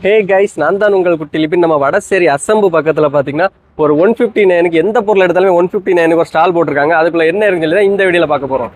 Hey guys, நான் தான் உங்கள் குட்டி லிபின். நம்ம வடசேரி அசம்பு பக்கத்தில் பார்த்தீங்கன்னா ஒரு 159க்கு எந்த பொருள் எடுத்தாலுமே 159க்கு ஒரு ஸ்டால் போட்டிருக்காங்க. அதுக்குள்ள என்ன இருக்குன்னு சொல்லி தான் இந்த வீடியோவில் பார்க்க போகிறோம்.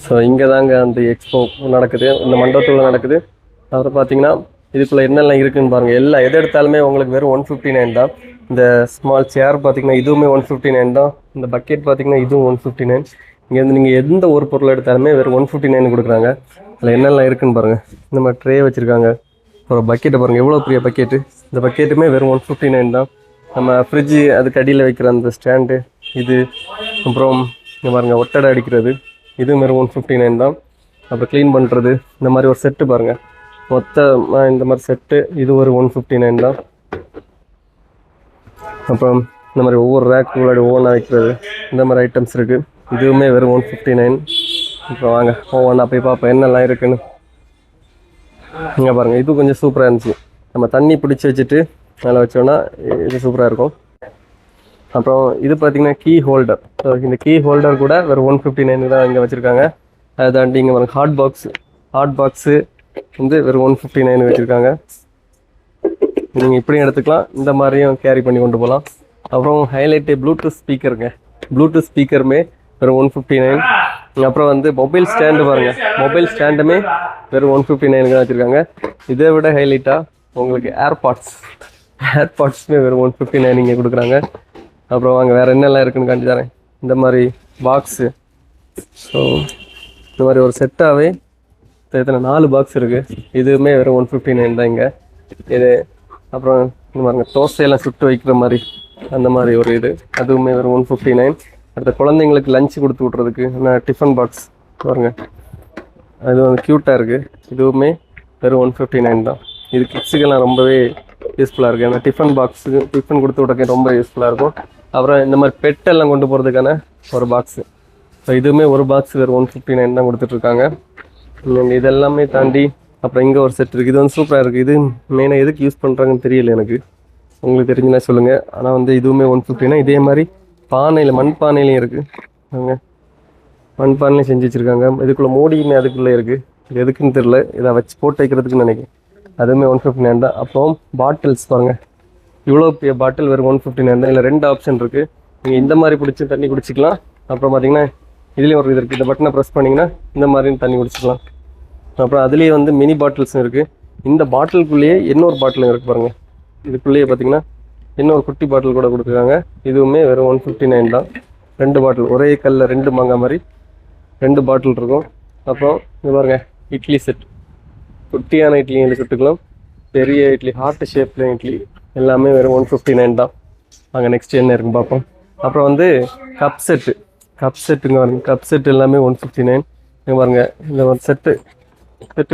ஸோ இங்கே தாங்க அந்த எக்ஸ்போ நடக்குது, இந்த மண்டபத்துக்குள்ள நடக்குது. அப்புறம் பார்த்தீங்கன்னா இதுக்குள்ள என்னெல்லாம் இருக்குன்னு பாருங்கள். எது எடுத்தாலுமே உங்களுக்கு வெறும் 159 தான். இந்த ஸ்மால் சேர் பார்த்தீங்கன்னா இதுவுமே 159 தான். இந்த பக்கெட் பார்த்தீங்கன்னா இதுவும் 159. இங்கேருந்து நீங்கள் எந்த ஒரு பொருள் எடுத்தாலுமே வெறும் 159 கொடுக்குறாங்க. அதில் என்னெல்லாம் இருக்குன்னு பாருங்கள். இந்த மாதிரி ட்ரே வச்சுருக்காங்க. அப்புறம் பக்கெட்டை பாருங்கள், எவ்வளோ பெரிய பக்கெட்டு. இந்த பக்கெட்டுமே வெறும் 159 தான். நம்ம ஃப்ரிட்ஜு அதுக்கு அடியில் வைக்கிற அந்த ஸ்டாண்டு இது. அப்புறம் இங்கே பாருங்கள், ஒட்டடை அடிக்கிறது இது வெறும் 159 தான். அப்புறம் க்ளீன் பண்ணுறது இந்த மாதிரி ஒரு செட்டு பாருங்கள், மொத்தமாக இந்த மாதிரி செட்டு இது ஒரு 159 தான். அப்புறம் இந்த மாதிரி ஒவ்வொரு ரேக்கு முன்னாடி ஒவ்வொன்றா வைக்கிறது இந்த மாதிரி ஐட்டம்ஸ் இருக்குது. இதுவுமே வெறும் 159. இப்போ வாங்க ஒவ்வொன்றா போய் பார்ப்போம் என்னெல்லாம் இருக்குன்னு. இங்கே பாருங்கள், இது கொஞ்சம் சூப்பராக இருந்துச்சு. நம்ம தண்ணி பிடிச்சி வச்சுட்டு அதில் வச்சோன்னா இது சூப்பராக இருக்கும். அப்புறம் இது பார்த்திங்கன்னா கீ ஹோல்டர். ஸோ இந்த கீ ஹோல்டர் கூட வெறும் 159 தான் இங்கே வச்சுருக்காங்க. அதை தாண்டி இங்கே பாருங்கள் ஹாட் பாக்ஸு வந்து வெறும் 159 வச்சுருக்காங்க. நீங்கள் இப்படியும் எடுத்துக்கலாம், இந்த மாதிரியும் கேரி பண்ணி கொண்டு போகலாம். அப்புறம் ஹைலைட்டு ப்ளூடூத் ஸ்பீக்கருமே வெறும் 159. அப்புறம் வந்து மொபைல் ஸ்டாண்டு பாருங்கள், மொபைல் ஸ்டாண்டுமே வெறும் 159 தான் வச்சுருக்காங்க. இதை விட ஹைலைட்டாக உங்களுக்கு ஏர்பாட்ஸுமே வெறும் 159 இங்கே கொடுக்குறாங்க. அப்புறம் வாங்க வேறு என்னெல்லாம் இருக்குதுன்னு காட்டி தரேன். இந்த மாதிரி பாக்ஸு, ஸோ இந்த மாதிரி ஒரு செட்டாகவே எத்தனை 4 பாக்ஸ் இருக்குது. இதுவுமே வெறும் 159 தான் இங்கே இது. அப்புறம் இந்த மாதிரிங்க தோசையெல்லாம் சுட்டு வைக்கிற மாதிரி அந்த மாதிரி ஒரு இது, அதுவுமே வெறும் 159. அடுத்த குழந்தைங்களுக்கு லஞ்சு கொடுத்து விட்றதுக்கு டிஃபன் பாக்ஸ் பாருங்க, அது வந்து க்யூட்டாக இருக்குது. இதுவுமே வெறும் 159 தான். இது கிட்ஸுக்கெல்லாம் ரொம்பவே யூஸ்ஃபுல்லாக இருக்குது. ஏன்னா டிஃபன் கொடுத்து விட்றதுக்கு ரொம்ப யூஸ்ஃபுல்லாக இருக்கும். அப்புறம் இந்த மாதிரி பெட்டெல்லாம் கொண்டு போகிறதுக்கான ஒரு பாக்ஸு. ஸோ இதுவுமே ஒரு பாக்ஸ் வெறும் 159 தான் கொடுத்துட்ருக்காங்க. இதெல்லாமே தாண்டி அப்புறம் இங்கே ஒரு செட் இருக்குது. இது வந்து சூப்பராக இருக்குது. இது மெயினாக எதுக்கு யூஸ் பண்ணுறாங்கன்னு தெரியல எனக்கு, உங்களுக்கு தெரிஞ்சுன்னா சொல்லுங்கள். ஆனால் வந்து இதுவுமே 159. இதே மாதிரி மண் பானையிலையும் இருக்குது. மண் பானையிலையும் செஞ்சு வச்சுருக்காங்க. இதுக்குள்ளே மூடியுமே அதுக்குள்ளே இருக்குது. இது எதுக்குன்னு தெரியல, இதை வச்சு போட்டு வைக்கிறதுக்குன்னு நினைக்கிறேன். அதுவுமே 159 தான். அப்புறம் பாட்டில்ஸ் பாருங்கள், இவ்வளோ பெரிய பாட்டில் வெறும் 159 தான். இல்லை 2 ஆப்ஷன் இருக்குது. நீங்கள் இந்த மாதிரி பிடிச்சி தண்ணி குடிச்சிக்கலாம். அப்புறம் பார்த்தீங்கன்னா இதுலேயும் ஒரு இது இருக்குது, இந்த பட்டனை ப்ரெஸ் பண்ணிங்கன்னா இந்த மாதிரியும் தண்ணி குடிச்சிக்கலாம். அப்புறம் அதுலேயே வந்து மினி பாட்டில்ஸும் இருக்குது. இந்த பாட்டிலுக்குள்ளேயே இன்னொரு பாட்டிலும் இருக்குது பாருங்கள். இதுக்குள்ளேயே பார்த்தீங்கன்னா இன்னொரு குட்டி பாட்டில் கூட கொடுத்துருக்காங்க. இதுவுமே வெறும் 159 தான். 2 பாட்டில், ஒரே கல்லில் 2 மாங்காய் மாதிரி 2 பாட்டில் இருக்கும். அப்புறம் இது பாருங்கள், இட்லி செட், குட்டியான இட்லி சுட்டுக்கலாம், பெரிய இட்லி, ஹார்ட் ஷேப்பில் இட்லி, எல்லாமே வெறும் 159 தான். அங்கே நெக்ஸ்ட் என்ன இருக்குன்னு பார்ப்போம். அப்புறம் வந்து கப் செட்டுங்க பாருங்க, கப் செட் எல்லாமே 159. இங்கே பாருங்கள், இந்த ஒரு செட்டு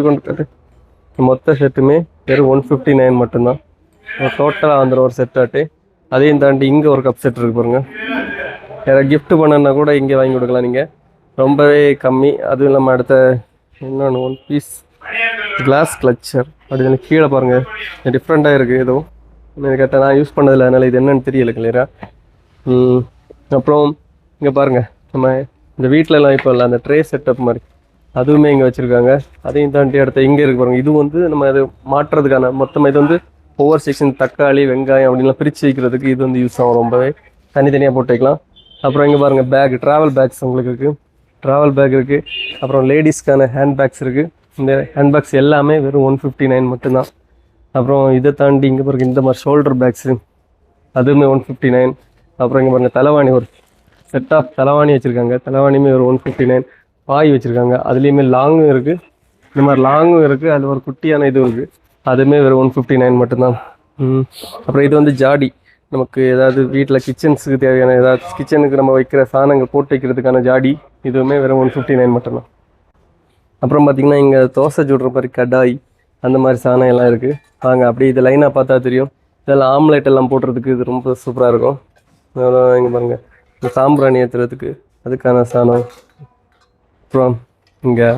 கொண்டு மொத்த செட்டுமே வெறும் 159 மட்டும்தான். டோட்டலாக வந்துடும் ஒரு செட்டாட்டு. அதையும் தாண்டி இங்கே ஒரு கப் செட் இருக்கு பாருங்கள். யாராவது கிஃப்ட் பண்ணனா கூட இங்கே வாங்கி கொடுக்கலாம் நீங்கள், ரொம்பவே கம்மி. அதுவும் இல்லாமல் அடுத்த இன்னொன்று 1 பீஸ் கிளாஸ் கிளச்சர் அப்படின்னு கீழே பாருங்கள், டிஃப்ரெண்ட்டாக இருக்குது. எதுவும் எனக்கு கேட்டால் நான் யூஸ் பண்ணதில்லை, அதனால் இது என்னென்னு தெரியல கிளியராக. அப்புறம் இங்கே பாருங்கள், நம்ம இந்த வீட்டிலலாம் இப்போ இல்லை அந்த ட்ரே செட்டப் மாதிரி அதுவுமே இங்கே வச்சுருக்காங்க. அதையும் தாண்டி அடுத்த இங்கே இருக்கு பாருங்கள். இது வந்து நம்ம அது மாட்டுறதுக்கான மொத்தமாக இது வந்து ஒவ்வொரு செக்ஷன் தக்காளி வெங்காயம் அப்படின்லாம் பிரித்து வைக்கிறதுக்கு இது வந்து யூஸ் ஆகும். ரொம்பவே தனித்தனியாக போட்டு வைக்கலாம். அப்புறம் இங்கே பாருங்கள் ட்ராவல் பேக்ஸ் உங்களுக்கு இருக்குது, ட்ராவல் பேக் இருக்குது. அப்புறம் லேடிஸ்க்கான ஹேண்ட் பேக்ஸ் இருக்குது. இந்த ஹேண்ட் பேக்ஸ் எல்லாமே வெறும் 159 மட்டும்தான். அப்புறம் இதை தாண்டி இங்கே பாருங்கள், இந்த மாதிரி ஷோல்டர் பேக்ஸு அதுவுமே 159. அப்புறம் இங்கே பாருங்கள், தலைவாணி, ஒரு செட் ஆஃப் தலைவாணி வச்சுருக்காங்க. தலைவாணியுமே ஒரு 159. பாய் வச்சுருக்காங்க, அதுலேயுமே லாங்கும் இருக்குது, இந்த மாதிரி லாங்கும் இருக்குது, அது ஒரு குட்டியான இதுவும் இருக்குது. அதுவுமே வெறும் 159 மட்டும்தான். அப்புறம் இது வந்து ஜாடி, நமக்கு ஏதாவது வீட்டில் கிச்சன்ஸுக்கு தேவையான ஏதாவது கிச்சனுக்கு நம்ம வைக்கிற சாணங்கள் போட்டு வைக்கிறதுக்கான ஜாடி, இதுவுமே வெறும் 159 மட்டும்தான். அப்புறம் பார்த்திங்கன்னா இங்கே தோசை சுடுற மாதிரி கடாய், அந்த மாதிரி சாணம் எல்லாம் இருக்குது. வாங்க அப்படியே இது லைனாக பார்த்தா தெரியும். இதெல்லாம் ஆம்லேட் எல்லாம் போடுறதுக்கு இது ரொம்ப சூப்பராக இருக்கும். இங்கே பாருங்கள், இந்த சாம்பிராணி ஏற்றுறதுக்கு அதுக்கான சாணம். அப்புறம் இங்கே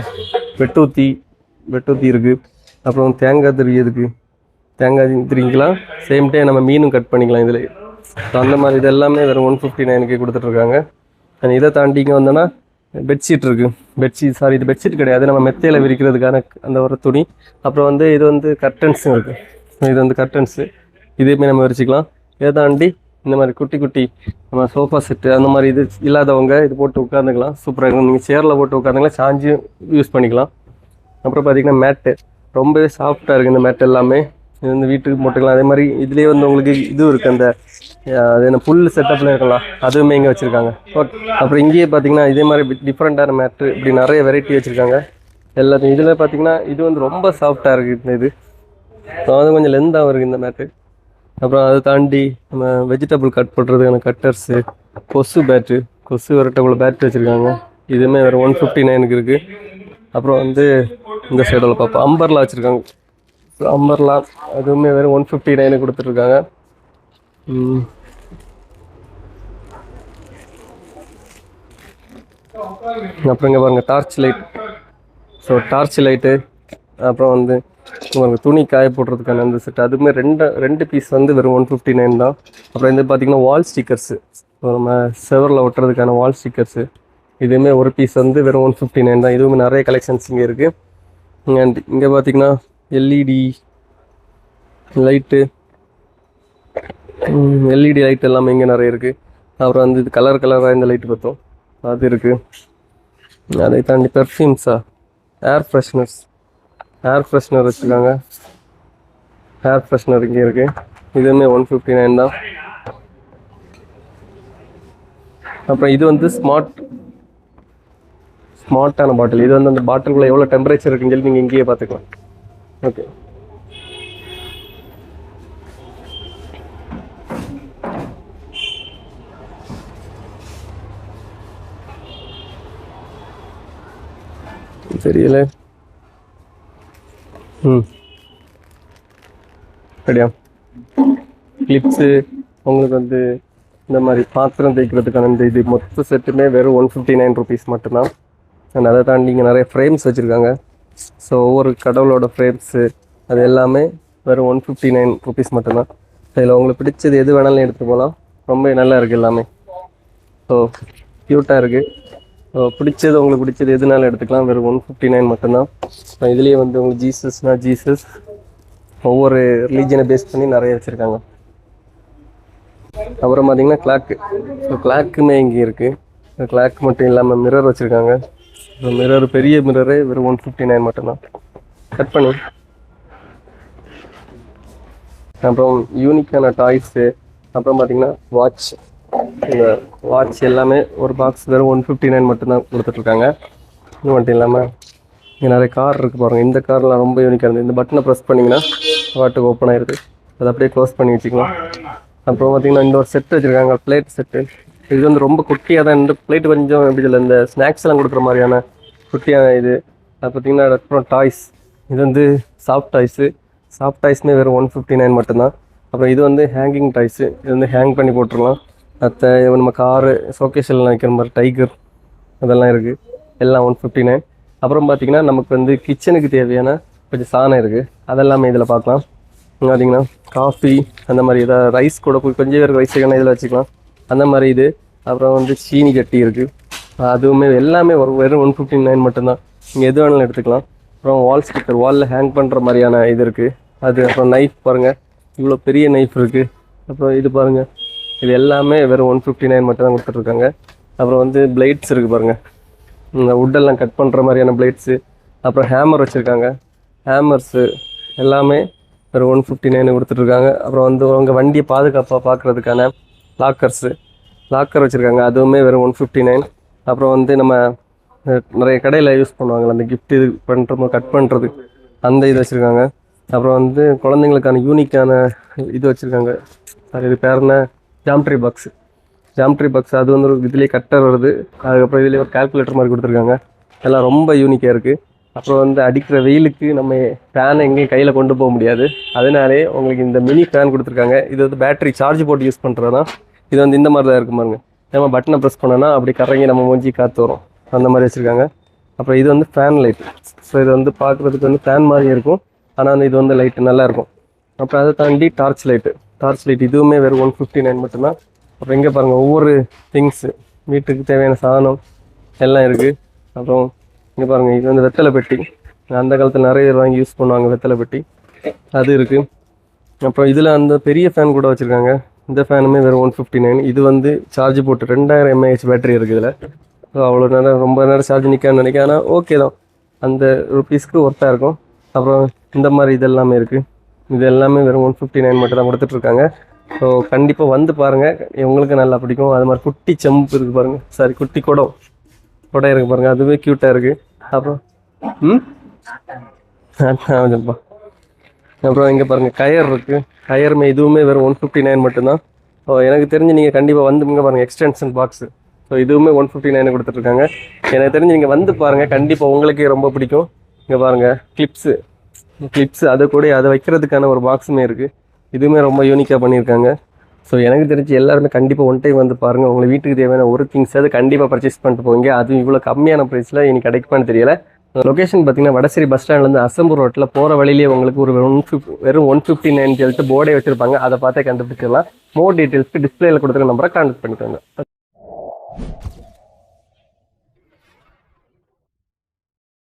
வெட்டூத்தி இருக்குது. அப்புறம் தேங்காய் திருவிக்கலாம். சேம் டைம் நம்ம மீனும் கட் பண்ணிக்கலாம் இதில். ஸோ அந்த மாதிரி இது எல்லாமே வெறும் 159க்கு கொடுத்துட்ருக்காங்க. இதை தாண்டி இங்கே வந்தோன்னா பெட்ஷீட் இருக்குது. பெட்ஷீட் சாரி, இது பெட்ஷீட் கிடையாது, நம்ம மெத்தையில் விரிக்கிறதுக்கான அந்த ஒரு துணி. அப்புறம் வந்து இது வந்து கர்டன்ஸும் இருக்குது. இது வந்து கர்டன்ஸு, இதுவுமே நம்ம விரிச்சிக்கலாம். இதை தாண்டி இந்த மாதிரி குட்டி குட்டி நம்ம சோஃபா செட்டு அந்த மாதிரி இது இல்லாதவங்க இது போட்டு உட்காந்துக்கலாம். சூப்பராக இருக்கும். நீங்கள் சேரில் போட்டு உட்காந்துக்கலாம், சாஞ்சி யூஸ் பண்ணிக்கலாம். அப்புறம் பார்த்திங்கன்னா மேட்டு ரொம்பவே சாஃப்டாக இருக்குது இந்த மேட் எல்லாமே. இது வந்து வீட்டுக்கு போட்டுக்கலாம். அதே மாதிரி இதுலேயே வந்து உங்களுக்கு இதுவும் இருக்குது, அந்த அது என்ன புல் செட்டப்பில் இருக்கலாம், அதுவுமே இங்கே வச்சுருக்காங்க. ஓகே. அப்புறம் இங்கேயே பார்த்தீங்கன்னா இதே மாதிரி டிஃப்ரெண்ட்டான மேட்டு இப்படி நிறைய வெரைட்டி வச்சுருக்காங்க எல்லாத்தையும். இதில் பார்த்தீங்கன்னா இது வந்து ரொம்ப சாஃப்டாக இருக்குது இந்த இது. அது கொஞ்சம் லென்த்தாகவும் இருக்குது இந்த மேட்டு. அப்புறம் அதை தாண்டி நம்ம வெஜிடபிள் கட் பண்ணுறதுக்கான கட்டர்ஸு, கொசு பேட்டு, கொசு விரட்டக்குள்ள பேட்டு வச்சுருக்காங்க. இதுவுமே வேறு 159 இருக்குது. அப்புறம் வந்து இந்த சைடில் பார்ப்போம் அம்பர்லா வச்சுருக்காங்க. அம்பர்லா அதுவுமே வேறு 159 கொடுத்துட்ருக்காங்க. அப்புறம் இங்கே பாருங்கள் torch light. So torch light, அப்புறம் வந்து உங்களுக்கு துணி காய போடுறதுக்கான அந்த செட், அதுவுமே ரெண்டு பீஸ் வந்து வெறும் 159 தான். அப்புறம் இது பார்த்திங்கன்னா வால் ஸ்டிக்கர்ஸு, நம்ம செவரில் ஒட்டுறதுக்கான வால் ஸ்டிக்கர்ஸு, இதுவுமே ஒரு பீஸ் வந்து வெறும் 159 தான். இதுவுமே நிறைய கலெக்ஷன்ஸ் இங்கே இருக்குது. அண்ட் இங்கே பார்த்திங்கன்னா எல்இடி லைட்டு, எல்இடி லைட் எல்லாமே இங்கே நிறைய இருக்குது. அப்புறம் வந்து இது கலராக இந்த லைட்டு பார்த்தோம், அது இருக்குது. அதை தாண்டி பெர்ஃப்யூம்ஸா, ஏர் ஃப்ரெஷ்னர் வச்சுருக்காங்க. ஏர் ஃப்ரெஷ்னர் இங்கே இருக்குது. இதுவுமே 159 தான். அப்புறம் இது வந்து ஸ்மார்ட்டான பாட்டில். இது வந்து அந்த பாட்டிலுக்குள்ளே எவ்வளோ டெம்பரேச்சர் இருக்குன்னு சொல்லி நீங்கள் இங்கேயே பார்த்துக்கலாம். ஓகே. தெரியல. சரியா. கிளிப்ஸு உங்களுக்கு வந்து இந்த மாதிரி பாத்திரம் தேய்க்கிறதுக்கான இந்த இது மொத்த செட்டுமே வெறும் 159 ருபீஸ் மட்டும்தான். அண்ட் அதை தாண்டி இங்கே நிறைய ஃப்ரேம்ஸ் வச்சுருக்காங்க. ஸோ ஒவ்வொரு கடவுளோட ஃப்ரேம்ஸு அது எல்லாமே வெறும் 159 ருபீஸ் மட்டும்தான். இதில் உங்களுக்கு பிடிச்சது எது வேணாலும் எடுத்துகிட்டு போகலாம். ரொம்ப நல்லா இருக்குது எல்லாமே. ஸோ க்யூட்டாக இருக்குது. ஸோ உங்களுக்கு பிடிச்சது எதுனாலும் எடுத்துக்கலாம். வெறும் 159 மட்டும்தான். ஸோ இதுலேயே வந்து உங்களுக்கு ஜீசஸ் ஒவ்வொரு ரிலீஜனை பேஸ் பண்ணி நிறைய வச்சுருக்காங்க. அப்புறம் பார்த்தீங்கன்னா கிளாக்கு. ஸோ கிளாக்குமே இங்கே இருக்குது. கிளாக் மட்டும் இல்லாமல் மிரர் வச்சுருக்காங்க. ஸோ மிரர், பெரிய மிரரே வெறும் 159 மட்டும்தான். கட் பண்ணி. அப்புறம் யூனிக்கான டாய்ஸு, அப்புறம் பார்த்தீங்கன்னா இந்த வாட்ச் எல்லாமே ஒரு பாக்ஸ் வெறும் 159 மட்டும்தான் கொடுத்துட்ருக்காங்க. இது மட்டும் இல்லாமல் இங்கே நிறைய கார் இருக்குது பாருங்கள். இந்த கார்லாம் ரொம்ப யூனிக்காக இருக்குது. இந்த பட்டனை ப்ரெஸ் பண்ணிங்கன்னா வாட்டுக்கு ஓப்பன் ஆகிருக்கு. அதை அப்படியே க்ளோஸ் பண்ணி வச்சுக்கலாம். அப்புறம் பார்த்திங்கன்னா இந்த ஒரு செட்டு வச்சுருக்காங்க, பிளேட் செட்டு. இது வந்து ரொம்ப குட்டியாக தான். இந்த பிளேட் கொஞ்சம் எப்படி சொல்ல, இந்த ஸ்நாக்ஸ் எல்லாம் கொடுக்குற மாதிரியான குட்டியான இது. அது பார்த்திங்கன்னா அப்புறம் டாய்ஸ், இது வந்து சாஃப்ட் டாய்ஸுமே வெறும் 159 மட்டும்தான். அப்புறம் இது வந்து ஹேங்கிங் டாய்ஸு. இது வந்து ஹேங் பண்ணி போட்டுருலாம். மற்ற நம்ம காரு ஷோகேஸில் வைக்கிற மாதிரி டைகர் அதெல்லாம் இருக்குது. எல்லாம் 159. அப்புறம் பார்த்திங்கன்னா நமக்கு வந்து கிச்சனுக்கு தேவையான கொஞ்சம் சாணம் இருக்குது, அதெல்லாமே இதில் பார்க்கலாம். பார்த்திங்கன்னா காஃபி அந்த மாதிரி ஏதாவது ரைஸ் கூட கொஞ்சம் பேருக்கு ரைஸ் வைக்கணும், இதில் வச்சுக்கலாம் அந்த மாதிரி இது. அப்புறம் வந்து சீனி கட்டி இருக்குது, அதுவுமே எல்லாமே வெறும் 159 மட்டும்தான். நீங்கள் எது வேணாலும் எடுத்துக்கலாம். அப்புறம் வால் ஸ்டிக்கர், வாலில் ஹேங் பண்ணுற மாதிரியான இது இருக்குது அது. அப்புறம் நைஃப் பாருங்கள், இவ்வளோ பெரிய நைஃப் இருக்குது. அப்புறம் இது பாருங்கள், இது எல்லாமே வெறும் 159 மட்டும் தான் கொடுத்துட்ருக்காங்க. அப்புறம் வந்து பிளேட்ஸ் இருக்குது பாருங்கள், இந்த வுட்டெல்லாம் கட் பண்ணுற மாதிரியான பிளேட்ஸு. அப்புறம் ஹேமர் வச்சுருக்காங்க. ஹேமர்ஸு எல்லாமே வெறும் 159 கொடுத்துட்ருக்காங்க. அப்புறம் வந்து உங்கள் வண்டியை பாதுகாப்பாக பார்க்குறதுக்கான லாக்கர் வச்சுருக்காங்க, அதுவுமே வெறும் 159. அப்புறம் வந்து நம்ம நிறைய கடையில் யூஸ் பண்ணுவாங்கள்ல, அந்த கிஃப்ட் இது பண்ணுறப்போ கட் பண்ணுறது, அந்த இது வச்சுருக்காங்க. அப்புறம் வந்து குழந்தைங்களுக்கான யூனிக்கான இது வச்சுருக்காங்க. இது பேர் என்ன, ஜாமெட்ரி பாக்ஸ். அது வந்து ஒரு இதுலேயே கட்டர் வருது. அதுக்கப்புறம் இதுலேயே ஒரு கால்குலேட்டர் மாதிரி கொடுத்துருக்காங்க. எல்லாம் ரொம்ப யூனிக்காக இருக்குது. அப்புறம் வந்து அடிக்கிற வெயிலுக்கு நம்ம ஃபேனை எங்கேயும் கையில் கொண்டு போக முடியாது, அதனாலே உங்களுக்கு இந்த மினி ஃபேன் கொடுத்துருக்காங்க. இது வந்து பேட்டரி சார்ஜ் போட்டு யூஸ் பண்ணுறதுனா. இது வந்து இந்த மாதிரி தான் இருக்கும் பாருங்க. நம்ம பட்டனை ப்ரெஸ் பண்ணோன்னா அப்படி கறங்கி நம்ம மூஞ்சி காற்று வரும், அந்த மாதிரி வச்சுருக்காங்க. அப்புறம் இது வந்து ஃபேன் லைட். ஸோ இது வந்து பார்க்குறதுக்கு வந்து ஃபேன் மாதிரி இருக்கும், ஆனால் வந்து இது வந்து லைட்டு நல்லாயிருக்கும். அப்புறம் அதை தாண்டி டார்ச் லைட் இதுவுமே வெறும் 159 மட்டும்தான். அப்புறம் இங்கே பாருங்கள், ஒவ்வொரு திங்ஸு வீட்டுக்கு தேவையான சாதனம், எல்லாம் இருக்குது. அப்புறம் இங்கே பாருங்கள், இது வந்து வெத்தலை பெட்டி. அந்த காலத்தில் நிறைய பேர் வாங்கி யூஸ் பண்ணுவாங்க வெத்தலை பெட்டி, அது இருக்குது. அப்புறம் இதில் அந்த பெரிய ஃபேன் கூட வச்சுருக்காங்க. இந்த ஃபேனுமே வெறும் 159. இது வந்து சார்ஜ் போட்டு 2000 mAh பேட்டரி இருக்குது இதில். ஸோ அவ்வளோ நேரம் ரொம்ப நேரம் சார்ஜ் நிற்கான்னு நினைக்கிறேன். ஆனால் ஓகே தான், அந்த ருபீஸ்க்கு ஒர்த்தாக இருக்கும். அப்புறம் இந்த மாதிரி இது எல்லாமே இருக்குது. இது எல்லாமே வெறும் 159 மட்டும் தான் கொடுத்துட்ருக்காங்க. ஸோ கண்டிப்பாக வந்து பாருங்கள், உங்களுக்கு நல்லா பிடிக்கும். அது மாதிரி குட்டி செம்பு இருக்குது பாருங்கள், சாரி குட்டி குடம் இருக்குது பாருங்கள், அதுவே க்யூட்டாக இருக்குது. அப்புறம் ஆமாப்பா. அப்புறம் இங்கே பாருங்கள் கயர் இருக்குது. கயருமே இதுவுமே வெறும் 159 மட்டும்தான். ஸோ எனக்கு தெரிஞ்சு நீங்கள் கண்டிப்பாக வந்து இங்கே பாருங்கள் எக்ஸ்டென்ஷன் பாக்ஸு. ஸோ இதுவுமே 159 கொடுத்துட்ருக்காங்க. எனக்கு தெரிஞ்சு நீங்கள் வந்து பாருங்கள், கண்டிப்பாக உங்களுக்கே ரொம்ப பிடிக்கும். இங்கே பாருங்கள் கிளிப்ஸு அதை கூட அதை வைக்கிறதுக்கான ஒரு பாக்ஸுமே இருக்குது. இதுவுமே ரொம்ப யூனிக்காக பண்ணியிருக்காங்க. ஸோ எனக்கு தெரிஞ்சு எல்லாருமே கண்டிப்பாக ஒன் டைம் வந்து பாருங்கள். உங்களுக்கு வீட்டுக்கு தேவையான ஒரு திங்ஸ் அது கண்டிப்பாக பர்ச்சேஸ் பண்ணிட்டு போவீங்க. அதுவும் இவ்வளோ கம்மியான ப்ரைஸில் இனி கிடைக்குமான்னு தெரியல. லொக்கேஷன் பார்த்தீங்கன்னா வடசேரி பஸ் ஸ்டாண்ட்லேருந்து அசம்பூர் ரோட்டில் போகிற வழியிலேயே உங்களுக்கு ஒரு வெறும் 159 சொல்லிட்டு போர்டே வச்சுருப்பாங்க. அதை பார்த்தே கண்டுபிடிச்சிடலாம். மோர் டீட்டெயில்ஸ்க்கு டிஸ்பிளேல கொடுத்துருக்க நம்பரை கான்டாக்ட் பண்ணிக்கோங்க.